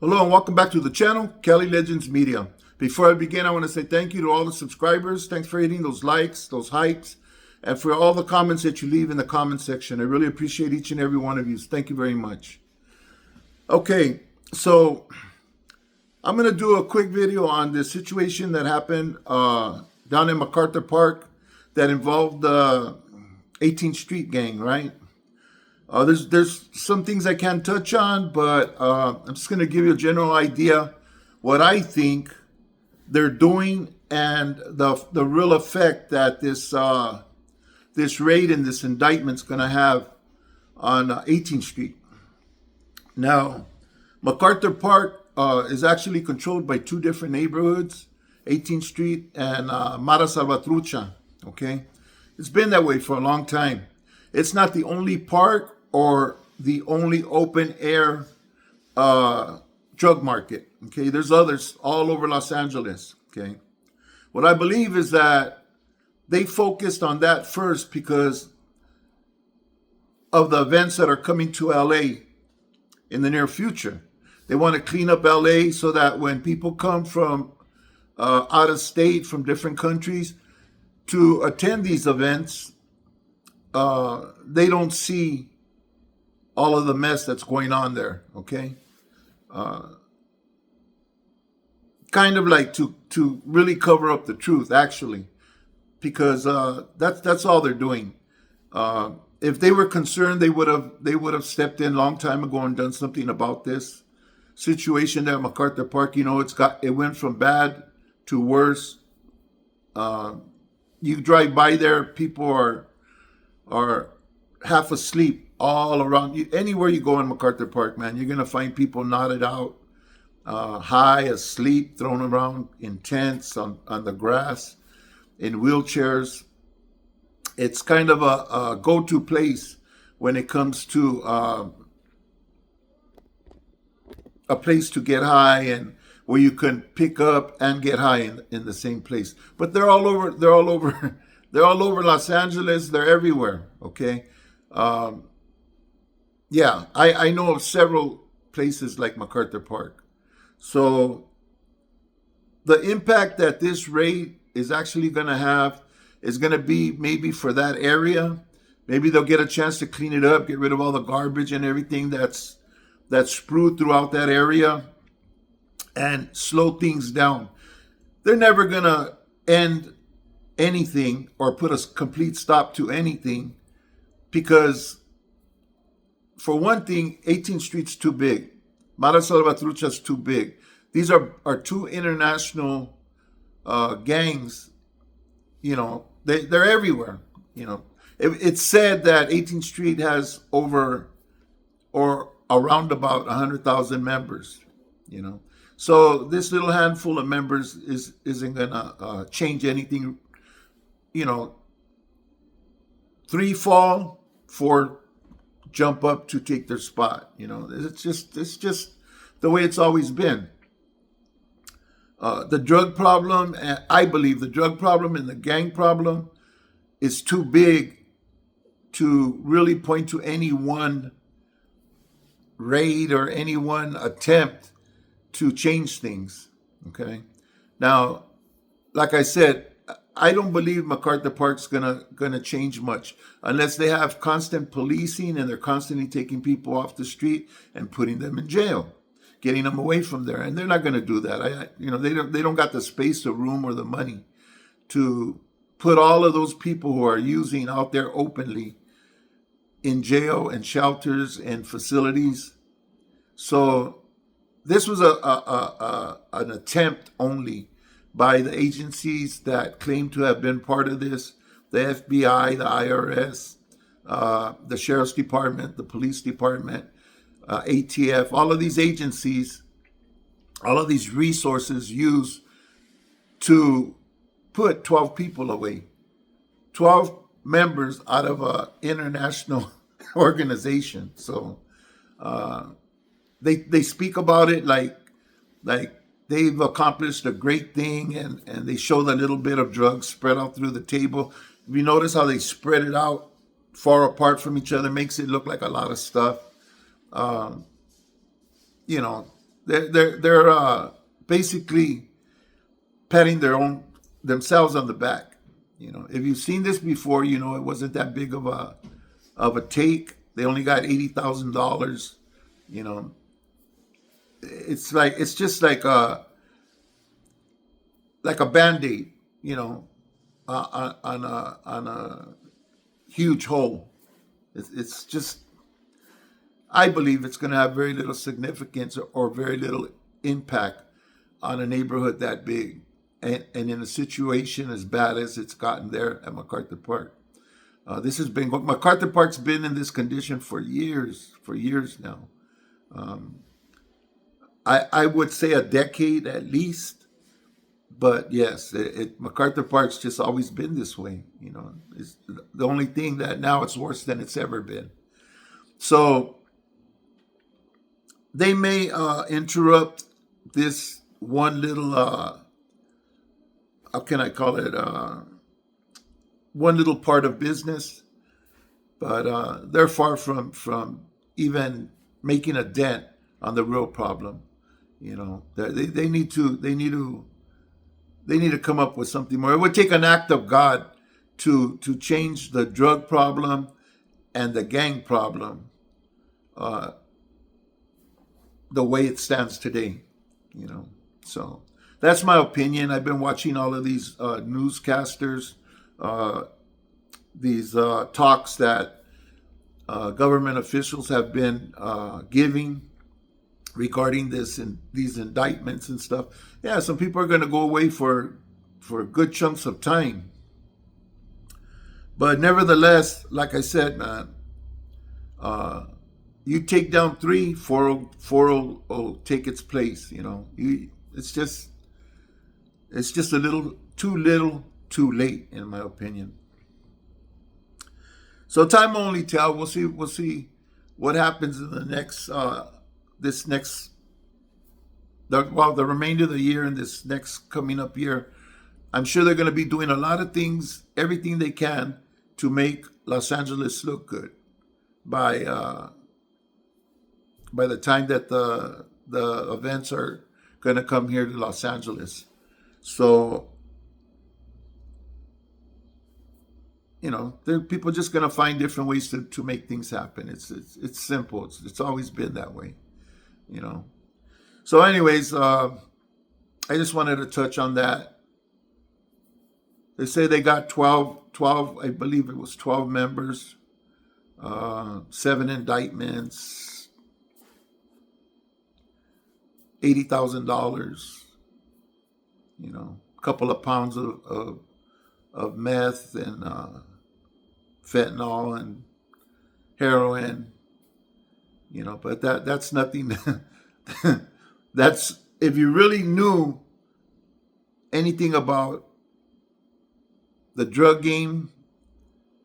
Hello and welcome back to the channel, Cali Legends Media. Before I begin, I want to say thank you to all the subscribers. Thanks for hitting those likes, those hypes, and for all the comments that you leave in the comment section. I really appreciate each and every one of you. Thank you very much. Okay, so I'm going to do a quick video on the situation that happened down in MacArthur Park that involved the 18th Street gang, right? There's some things I can't touch on, but I'm just going to give you a general idea what I think they're doing and the real effect that this raid and this indictment is going to have on 18th Street. Now, MacArthur Park is actually controlled by two different neighborhoods, 18th Street and Mara Salvatrucha. Okay, it's been that way for a long time. It's not the only park or the only open air drug market. Okay, there's others all over Los Angeles. Okay, what I believe is that they focused on that first because of the events that are coming to LA in the near future. They want to clean up LA so that when people come from out of state, from different countries to attend these events, they don't see all of the mess that's going on there, okay? Kind of like to really cover up the truth, actually, because that's all they're doing. If they were concerned, they would have stepped in a long time ago and done something about this situation at MacArthur Park. You know, it went from bad to worse. You drive by there, people are half asleep all around you. Anywhere you go in MacArthur Park, man, you're gonna find people nodded out, high, asleep, thrown around in tents, on the grass, in wheelchairs. It's kind of a go-to place when it comes to a place to get high and where you can pick up and get high in the same place. But they're all over. They're all over. They're all over Los Angeles. They're everywhere. Okay. Yeah, I know of several places like MacArthur Park. So the impact that this raid is actually going to have is going to be maybe for that area. Maybe they'll get a chance to clean it up, get rid of all the garbage and everything that's spewed throughout that area and slow things down. They're never going to end anything or put a complete stop to anything because, for one thing, 18th Street's too big. Mara Salvatrucha's too big. These are two international gangs. You know, they're everywhere. You know, it's said that 18th Street has over or around about 100,000 members. You know, so this little handful of members isn't gonna change anything. You know, 3 fall, 4 jump up to take their spot. You know, it's just the way it's always been. The drug problem, I believe the drug problem and the gang problem is too big to really point to any one raid or any one attempt to change things. Okay. Now, like I said, I don't believe MacArthur Park's gonna change much unless they have constant policing and they're constantly taking people off the street and putting them in jail, getting them away from there. And they're not gonna do that. They don't got the space, the room, or the money to put all of those people who are using out there openly in jail and shelters and facilities. So this was an attempt only by the agencies that claim to have been part of this, the FBI, the IRS, the Sheriff's Department, the Police Department, ATF, all of these agencies, all of these resources used to put 12 people away, 12 members out of an international organization. So they speak about it like they've accomplished a great thing, and they show the little bit of drugs spread out through the table. If you notice how they spread it out far apart from each other, makes it look like a lot of stuff. You know, they're basically patting themselves on the back. If you've seen this before, it wasn't that big of a take. They only got $80,000. You know, it's just like a Band-Aid, on a huge hole. It's just, I believe it's going to have very little significance or very little impact on a neighborhood that big, and in a situation as bad as it's gotten there at MacArthur Park. MacArthur Park's been in this condition for years now. I would say a decade at least. But yes, MacArthur Park's just always been this way. It's the only thing that now it's worse than it's ever been. So they may interrupt this one little, how can I call it, one little part of business, but they're far from even making a dent on the real problem. They need to come up with something more. It would take an act of God to change the drug problem and the gang problem the way it stands today. So that's my opinion. I've been watching all of these newscasters, these talks that government officials have been giving regarding this and these indictments and stuff. Yeah, some people are going to go away for good chunks of time. But nevertheless, like I said, man, you take down three, four will take its place. It's just a little, too late, in my opinion. So time will only tell. We'll see what happens in the next the remainder of the year and this next coming up year. I'm sure they're going to be doing a lot of things, everything they can to make Los Angeles look good by the time that the events are going to come here to Los Angeles. So, people are just going to find different ways to make things happen. It's simple. It's always been that way. So anyways, I just wanted to touch on that. They say they got 12, I believe it was 12 members, 7 indictments, $80,000, a couple of pounds of meth and fentanyl and heroin, but that's nothing. That's, if you really knew anything about the drug game,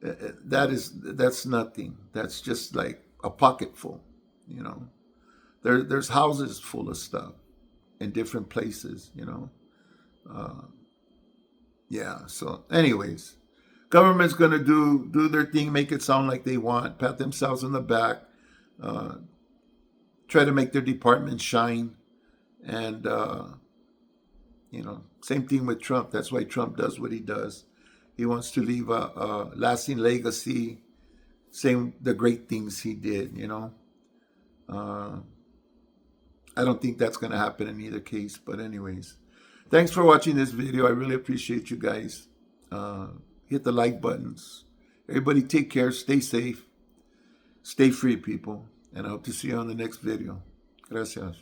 that's nothing. That's just like a pocketful. There's houses full of stuff in different places. Yeah. So, anyways, government's gonna do their thing, make it sound like they want, pat themselves on the back, try to make their department shine. And, same thing with Trump. That's why Trump does what he does. He wants to leave a lasting legacy, saying the great things he did, I don't think that's going to happen in either case. But anyways, thanks for watching this video. I really appreciate you guys. Hit the like buttons. Everybody take care. Stay safe. Stay free, people. And I hope to see you on the next video. Gracias.